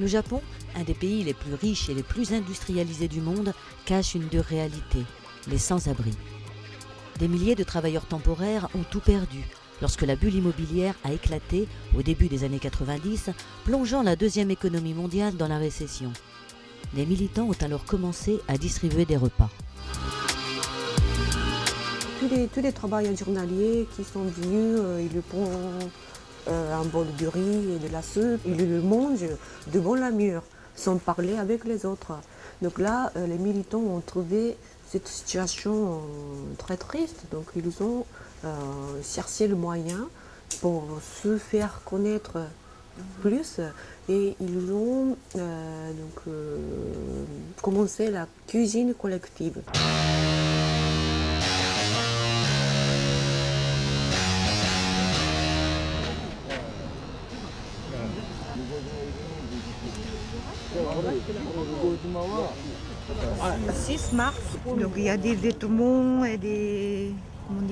Le Japon, un des pays les plus riches et les plus industrialisés du monde, cache une dure réalité, les sans-abri. Des milliers de travailleurs temporaires ont tout perdu lorsque la bulle immobilière a éclaté au début des années 90, plongeant la deuxième économie mondiale dans la récession. Les militants ont alors commencé à distribuer des repas. Tous les travailleurs journaliers qui sont venus, ils prennent un bol de riz et de la soupe, ils le mangent devant la mur, sans parler avec les autres. Donc là, les militants ont trouvé cette situation très triste, donc ils ont cherché le moyen pour se faire connaître plus et ils ont commencé la cuisine collective. Le 6 mars, donc il y a des vêtements et des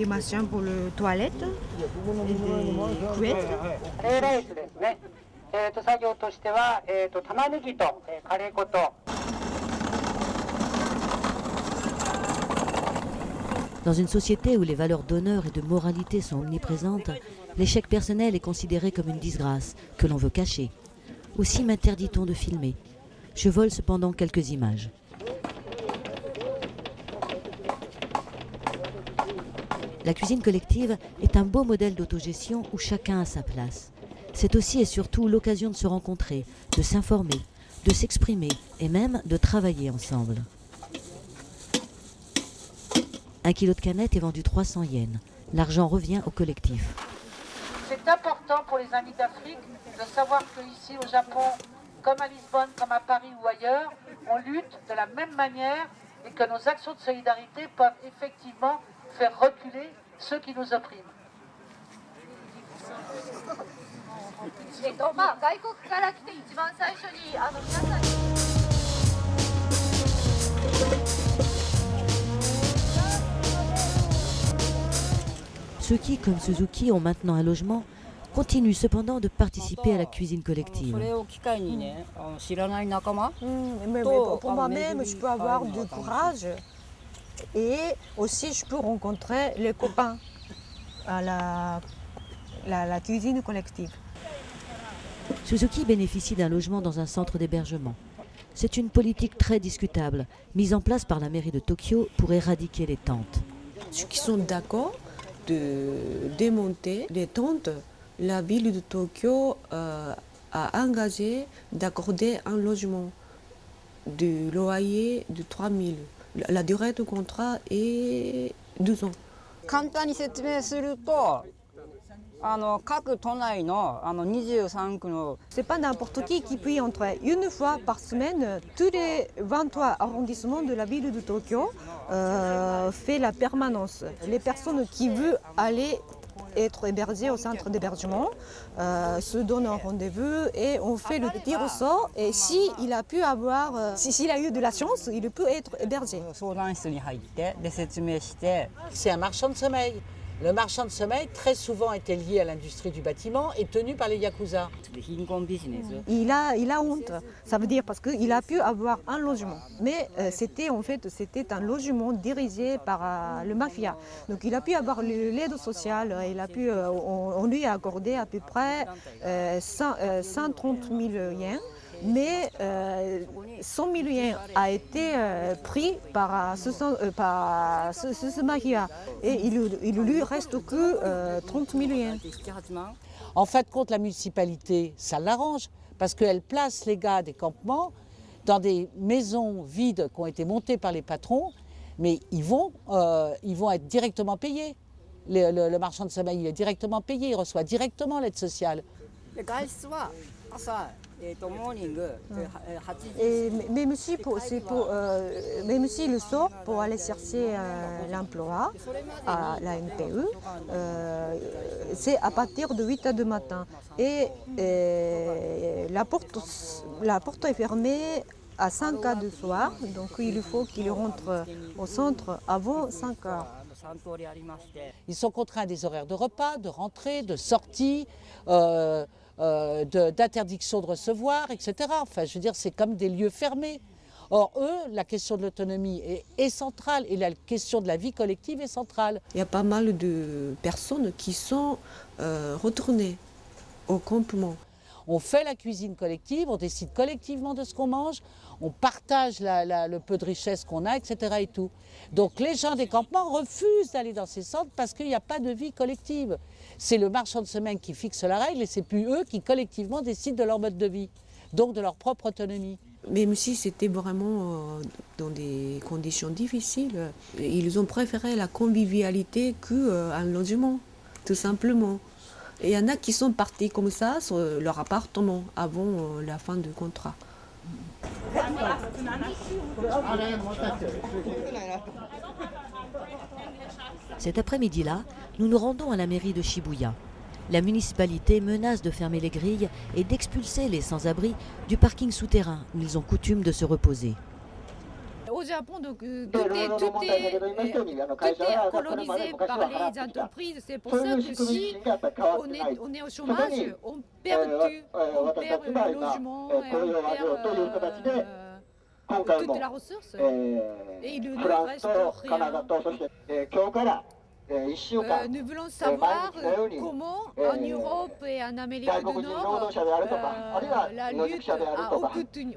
machins pour les toilettes, et des couettes. Dans une société où les valeurs d'honneur et de moralité sont omniprésentes, l'échec personnel est considéré comme une disgrâce que l'on veut cacher. Aussi m'interdit-on de filmer. Je vole cependant quelques images. La cuisine collective est un beau modèle d'autogestion où chacun a sa place. C'est aussi et surtout l'occasion de se rencontrer, de s'informer, de s'exprimer et même de travailler ensemble. 1 kilo de canettes est vendu 300 yens. L'argent revient au collectif. C'est important pour les amis d'Afrique de savoir qu'ici au Japon, comme à Lisbonne, comme à Paris ou ailleurs, on lutte de la même manière et que nos actions de solidarité peuvent effectivement faire reculer ceux qui nous oppriment. Ceux qui, comme Suzuki, ont maintenant un logement, continuent cependant de participer à la cuisine collective. Mais pour moi-même, je peux avoir du courage et aussi je peux rencontrer les copains à la cuisine collective. Suzuki bénéficie d'un logement dans un centre d'hébergement. C'est une politique très discutable, mise en place par la mairie de Tokyo pour éradiquer les tentes. Ceux qui sont d'accord de démonter les tentes, la ville de Tokyo a engagé d'accorder un logement de loyer de 3 000. La durée du contrat est 12 ans. 簡単に説明すると、各都内の23区の C'est pas n'importe qui peut y entrer. Une fois par semaine, tous les 23 arrondissements de la ville de Tokyo fait la permanence. Les personnes qui veulent aller être hébergées au centre d'hébergement se donnent un rendez-vous et on fait le tir au sort. Et s'il a pu avoir, s'il a eu de la chance, il peut être hébergé. 相談室に入ってで説明して。 C'est un marchand de sommeil. Le marchand de sommeil, très souvent, était lié à l'industrie du bâtiment et tenu par les Yakuza. 貧困ビジネス。 Il a honte, ça veut dire parce qu'il a pu avoir un logement. Mais c'était un logement dirigé par le mafia. Donc il a pu avoir l'aide sociale, on lui a accordé à peu près 130 000 yens. Mais 100 000 yens a été pris par ce mafia et il lui reste que 30 000 yens. En fin de compte, la municipalité, ça l'arrange parce qu'elle place les gars des campements dans des maisons vides qui ont été montées par les patrons, mais ils vont être directement payés. Le marchand de sommeil, il est directement payé, il reçoit directement l'aide sociale. Même si le sort pour aller chercher l'emploi à la NPE, c'est à partir de 8 h du matin. Et la porte est fermée à 5 h du soir, donc il faut qu'il rentre au centre avant 5 h. Ils sont contraints à des horaires de repas, de rentrée, de sortie. d'interdiction de recevoir, etc. Enfin, je veux dire, c'est comme des lieux fermés. Or, eux, la question de l'autonomie est centrale et la question de la vie collective est centrale. Il y a pas mal de personnes qui sont retournées au campement. On fait la cuisine collective, on décide collectivement de ce qu'on mange, on partage le peu de richesse qu'on a, etc. et tout. Donc les gens des campements refusent d'aller dans ces centres parce qu'il n'y a pas de vie collective. C'est le marchand de semaine qui fixe la règle et c'est plus eux qui collectivement décident de leur mode de vie, donc de leur propre autonomie. Même si c'était vraiment dans des conditions difficiles, ils ont préféré la convivialité qu'un logement, tout simplement. Et il y en a qui sont partis comme ça sur leur appartement avant la fin du contrat. Cet après-midi-là, nous nous rendons à la mairie de Shibuya. La municipalité menace de fermer les grilles et d'expulser les sans-abri du parking souterrain où ils ont coutume de se reposer. Au Japon, donc, tout est colonisé par les entreprises. C'est pour ça que si on est au chômage, on perd le logement, et on perd toute la ressource. Et il ne reste rien. Nous voulons savoir comment en Europe et en Amérique du Nord la lutte a obtenu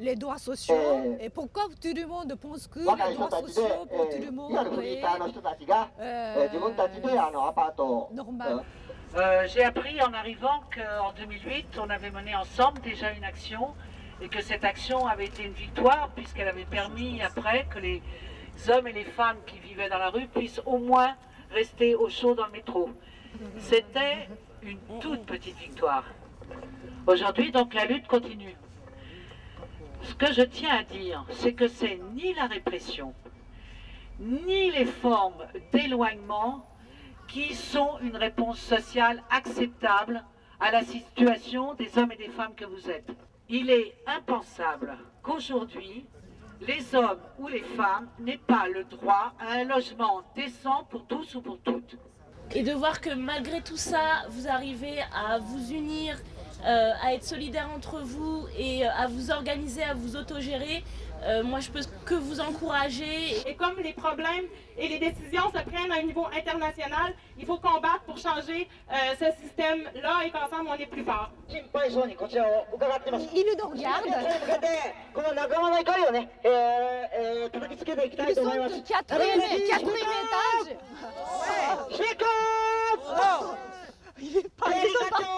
les droits sociaux et pourquoi tout le monde pense que les droits sociaux pour tout le monde est normal. J'ai appris en arrivant qu'en 2008, on avait mené ensemble déjà une action et que cette action avait été une victoire puisqu'elle avait permis après que les hommes et les femmes qui vivaient dans la rue puissent au moins rester au chaud dans le métro. C'était une toute petite victoire. Aujourd'hui, donc, la lutte continue. Ce que je tiens à dire, c'est que c'est ni la répression, ni les formes d'éloignement qui sont une réponse sociale acceptable à la situation des hommes et des femmes que vous êtes. Il est impensable qu'aujourd'hui, les hommes ou les femmes n'aient pas le droit à un logement décent pour tous ou pour toutes. Et de voir que malgré tout ça, vous arrivez à vous unir, à être solidaires entre vous et à vous organiser, à vous autogérer, moi je peux que vous encourager. Et comme les problèmes et les décisions se prennent à un niveau international, il faut combattre pour changer ce système-là et qu'ensemble on est plus fort. Il nous regarde. Ils sont au quatrième étage. Il est pas parti.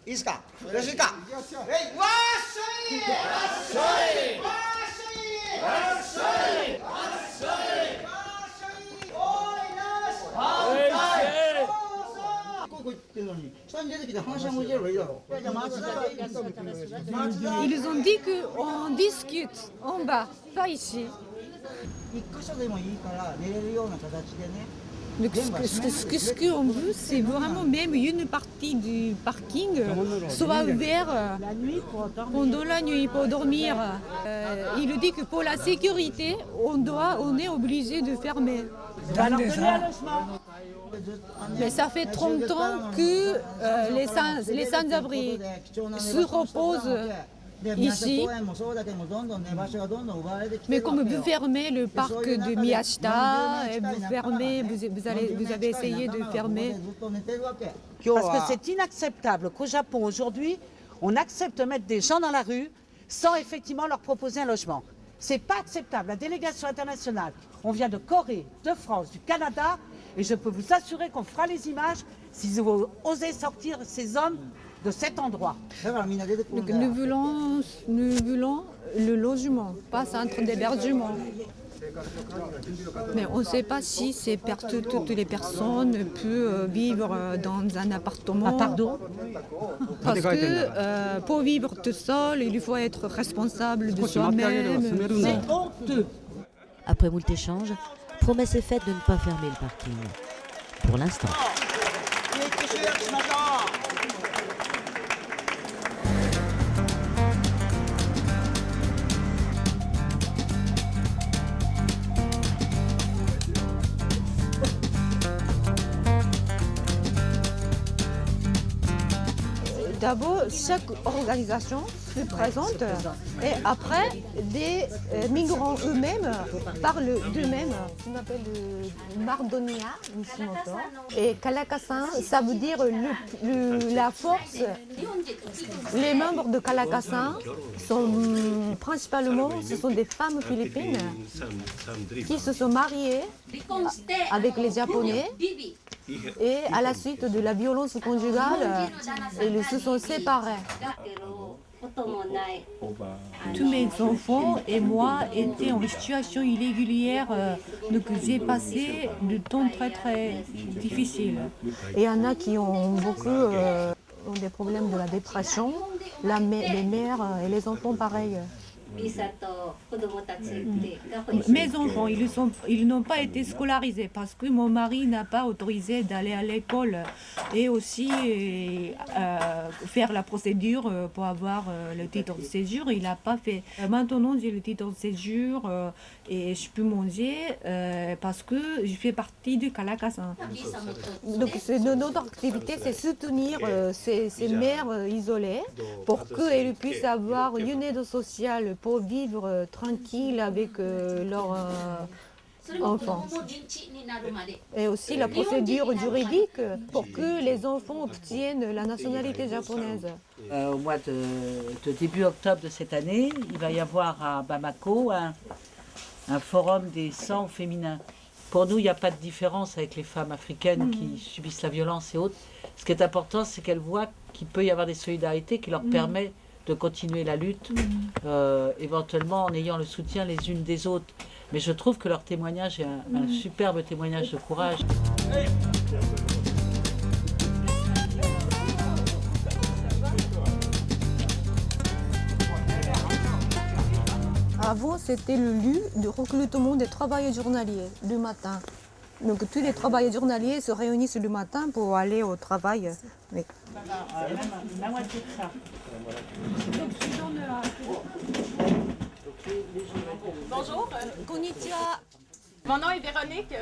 いいですかよろしいかわっしょいわっしょいわっしょいわっしょいわっしょいわっしょいおいなしここ行ってるのに下に出てきて話し合いもいればいいだろうじゃあ松田がいいです松田 Ils ont dit qu'on discute en bas, pas ici. 一箇所でもいいから寝れるような形でね Donc, ce qu'on veut, c'est vraiment même une partie du parking soit ouverte pendant la nuit pour dormir. Il dit que pour la sécurité, on est obligé de fermer. Mais ça fait 30 ans que les sans-abri se reposent ici. Mais comme vous fermez le parc de Miyashita, et vous avez essayé de fermer. Parce que c'est inacceptable qu'au Japon aujourd'hui, on accepte de mettre des gens dans la rue sans effectivement leur proposer un logement. C'est pas acceptable. La délégation internationale, on vient de Corée, de France, du Canada, et je peux vous assurer qu'on fera les images si vous osez sortir ces hommes de cet endroit. Donc nous voulons le logement, pas centre d'hébergement. Mais on ne sait pas si toutes les personnes peuvent vivre dans un appartement. Pardon ? Parce que pour vivre tout seul, il faut être responsable de soi-même. C'est honteux. Après moult échanges, promesse est faite de ne pas fermer le parking. Pour l'instant. D'abord, chaque organisation se présente et après, des migrants eux-mêmes parlent d'eux-mêmes. On appelle Mardonia, Nishimoto. Et Kalakasan, ça veut dire la force. Les membres de Kalakasan sont principalement, ce sont des femmes philippines qui se sont mariées avec les Japonais. Et à la suite de la violence conjugale, ils se sont séparés. Tous mes enfants et moi étaient en situation irrégulière, donc j'ai passé du temps très très difficile. Et il y en a qui ont beaucoup ont des problèmes de la dépression, les mères et les enfants pareil. Mes enfants, ils n'ont pas été scolarisés parce que mon mari n'a pas autorisé d'aller à l'école et aussi faire la procédure pour avoir le titre de séjour. Il n'a pas fait. Maintenant, j'ai le titre de séjour et je peux manger parce que je fais partie du Kalakasan. Donc notre activité, c'est soutenir ces mères isolées pour qu'elles puissent avoir une aide sociale pour vivre tranquille avec leurs enfants. Et aussi la procédure juridique pour que les enfants obtiennent la nationalité japonaise. Au mois de début octobre de cette année, il va y avoir à Bamako un forum des 100 féminins. Pour nous, il n'y a pas de différence avec les femmes africaines qui subissent la violence et autres. Ce qui est important, c'est qu'elles voient qu'il peut y avoir des solidarités qui leur permettent de continuer la lutte, éventuellement en ayant le soutien les unes des autres. Mais je trouve que leur témoignage est un superbe témoignage de courage. Avant, c'était le lieu de recrutement des travailleurs journaliers le matin. Donc tous les travailleurs journaliers se réunissent le matin pour aller au travail. Oui. La moitié de ça. Bonjour, Konnichiwa. mon nom est Véronique.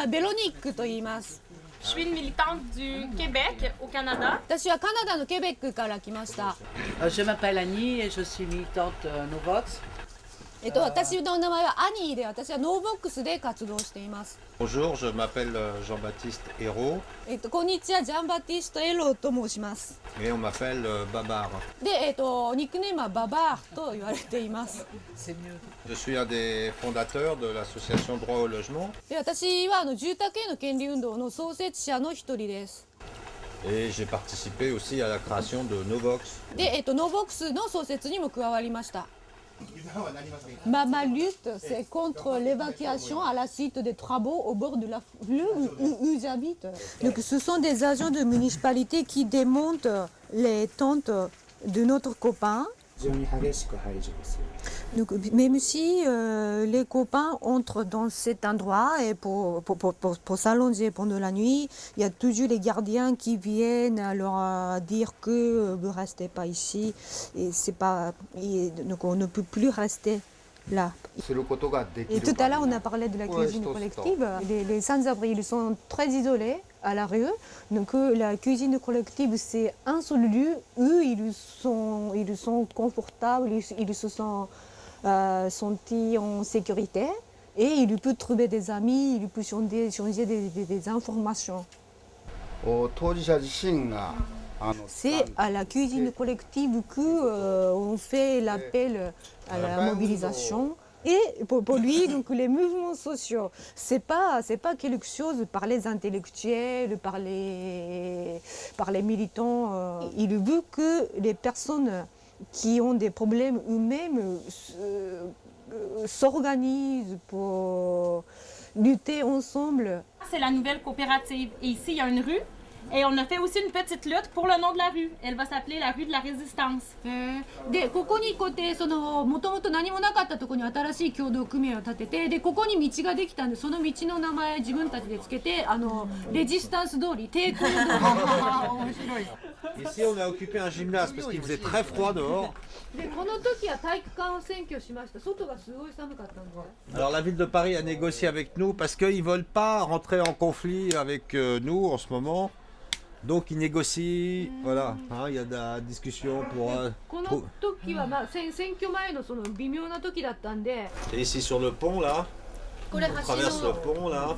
Véronique と言います。 Je suis une militante du Québec au Canada. 私はカナダのケベックから来ました。 Je m'appelle Annie et je suis militante Novox. 私の名前はアニーで、私はノーボックスで活動しています。 Bonjour, je m'appelle Jean-Baptiste Hérault こんにちは、ジャンバティスト・エローと申します。 et on m'appelle Babar. で、ニックネームはババアと言われています。 Je suis un des fondateurs de l'association Droit au logement で、私は住宅への権利運動の創設者の一人です。 et j'ai participé aussi à la création de Novox. で、ノーボックスの創設にも加わりました。 Ma lutte, c'est contre l'évacuation à la suite des travaux au bord de la fleuve où j'habite. Donc, ce sont des agents de municipalité qui démontent les tentes de notre copain. Donc, même si les copains entrent dans cet endroit et pour s'allonger pendant la nuit, il y a toujours les gardiens qui viennent leur dire que vous ne restez pas ici. Et donc on ne peut plus rester là. Et tout à l'heure, on a parlé de la cuisine collective. Les sans-abri, ils sont très isolés à la rue. Donc la cuisine collective, c'est un seul lieu. Eux, ils sont confortables, ils se sont sentis en sécurité. Et ils peuvent trouver des amis, ils peuvent changer des informations. C'est à la cuisine collective qu'on fait l'appel à la mobilisation. Et pour lui, donc, les mouvements sociaux, c'est pas quelque chose par les intellectuels, par les militants. Il veut que les personnes qui ont des problèmes eux-mêmes s'organisent pour lutter ensemble. C'est la nouvelle coopérative. Et ici, il y a une rue. Et on a fait aussi une petite lutte pour le nom de la rue. Elle va s'appeler la rue de la Résistance. で、ここにこうやってもともと何もなかったところに新しい共同組合を立てて、でここに道ができたんで、その道の名前自分たちでつけて、レジスタンス通り、抵抗通り。面白い。 Ici, on a occupé un gymnase parce qu'il faisait très froid dehors. で、この時は体育館を占拠しました。外がすごい寒かったんです。 Alors la ville de Paris a négocié avec nous parce qu'ils ne veulent pas rentrer en conflit avec nous en ce moment. Donc ils négocient, voilà, hein, il y a de la discussion pour... この時は、まあ、選挙前のその微妙な時だったんで、 Et ici sur le pont là, on traverse le pont là.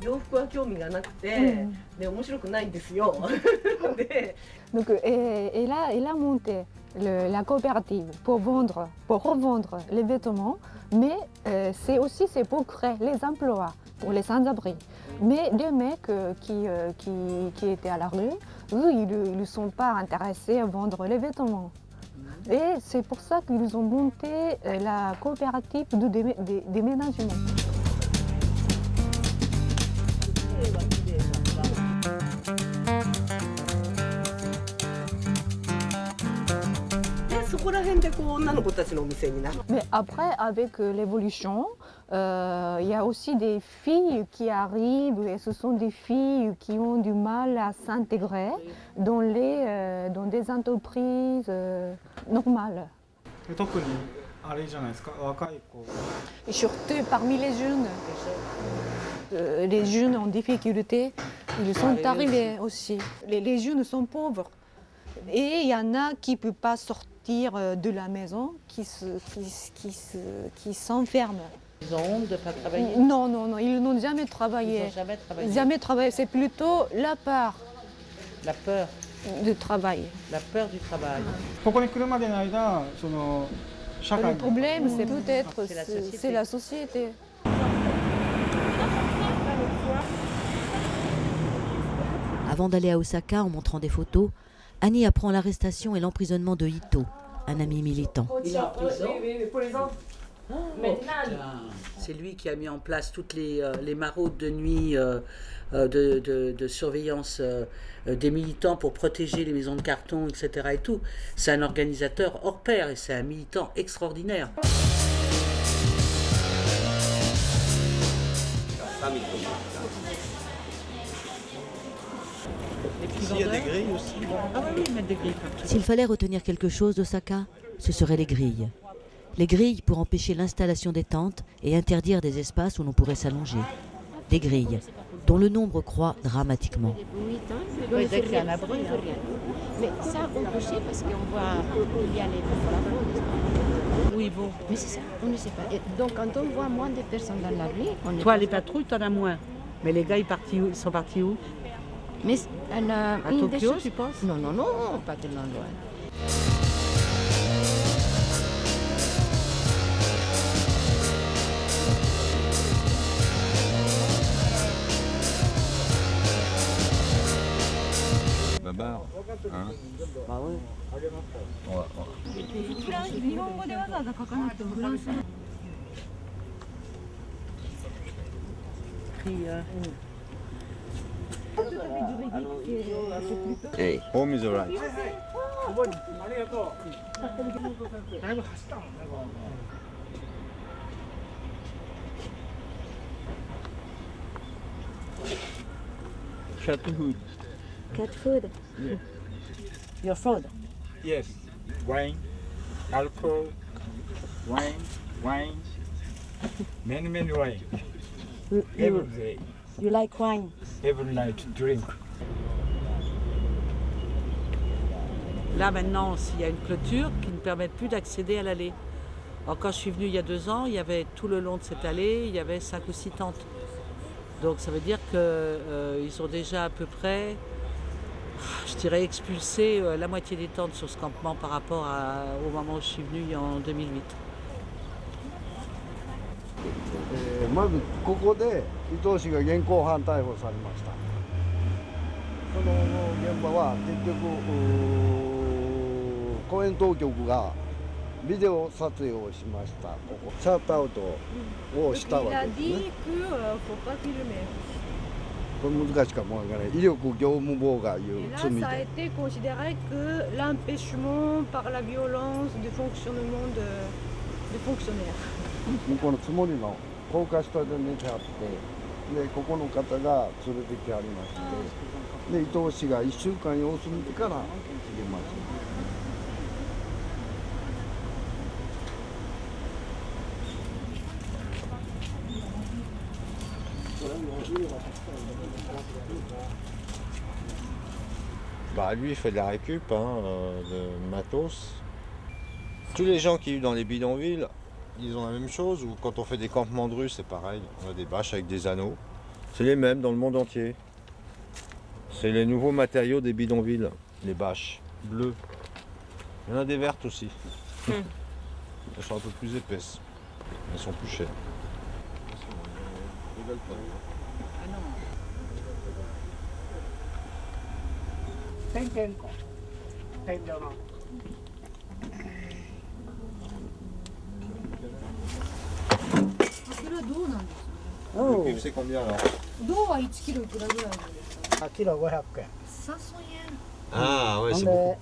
洋服は興味がなくて、で面白くないんですよ。で Donc, elle a monté la coopérative pour revendre les vêtements, mais c'est pour créer les emplois pour les sans-abri. Mais des mecs qui étaient à la rue, eux, ils ne sont pas intéressés à vendre les vêtements. Et c'est pour ça qu'ils ont monté la coopérative de déménagement. Mais après, avec l'évolution, il y a aussi des filles qui arrivent et ce sont des filles qui ont du mal à s'intégrer dans des entreprises normales. Et surtout parmi les jeunes en difficulté, ils sont arrivés aussi. Les jeunes sont pauvres. Et il y en a qui ne peuvent pas sortir de la maison, qui s'enferment. Ils ont honte de ne pas travailler? Non, ils n'ont jamais travaillé. Ils n'ont jamais travaillé? Jamais travaillé, c'est plutôt la peur. La peur? De travail. La peur du travail. Le problème, c'est peut-être c'est la société. Avant d'aller à Osaka en montrant des photos, Annie apprend l'arrestation et l'emprisonnement de Ito, un ami militant. Il est en prison? C'est lui qui a mis en place toutes les maraudes de nuit de surveillance des militants pour protéger les maisons de carton, etc. et tout. C'est un organisateur hors pair et c'est un militant extraordinaire. Ici, il y a des grilles aussi. Ah oui, ils mettent des grilles partout. S'il fallait retenir quelque chose d'Osaka, ce seraient les grilles. Les grilles pour empêcher l'installation des tentes et interdire des espaces où l'on pourrait s'allonger. Des grilles dont le nombre croît dramatiquement. Oui, dès qu'il y a un abri. Mais ça, on peut sais parce qu'on voit il y a les plafonds. Où ils vont? Mais c'est ça, on ne sait pas. Et donc quand on voit moins de personnes dans la rue, on Toi, les patrouilles, t'en as moins. Mais les gars, ils sont partis où? Mais à Tokyo, tu penses? Non, pas tellement loin. Babar, hein? Bah oui. Hey, home is alright. Cat food. Cat food. Yeah. Your food? Yes. Wine, alcohol, wine. Many wine. Every day. You like wine? Every night drink. Là maintenant, il y a une clôture qui ne permet plus d'accéder à l'allée. Alors, quand je suis venue il y a 2 ans, il y avait tout le long de cette allée, il y avait 5 ou 6 tentes. Donc ça veut dire qu'ils ont déjà à peu près, je dirais, expulsé la moitié des tentes sur ce campement par rapport au moment où je suis venue en 2008. まずここで伊藤氏が現行犯逮捕されました。その現場は結局公園当局がビデオ撮影をしました。ここシャットアウトをしたわけですね。これ難しかもわからない。威力業務妨害いう罪で。Ça a été considéré que l'empêchement par la violence du fonctionnement de fonctionnaires. 向こうのつもりの高架下で寝てあって、でここの方が連れてきはりまして、で伊藤氏が1週間様子見てから逃げました。Bah lui il fait de la récup, de matos. Tous les gens qui vivent dans les bidonvilles, ils ont la même chose, ou quand on fait des campements de rue c'est pareil, on a des bâches avec des anneaux. C'est les mêmes dans le monde entier. C'est les nouveaux matériaux des bidonvilles, les bâches bleues. Il y en a des vertes aussi. Elles sont un peu plus épaisses. Elles sont plus chères. Le cuivre c'est combien alors? 銅は1キロいくらぐらいですか？ 1キロ500円。500円。 Ah ouais c'est beaucoup.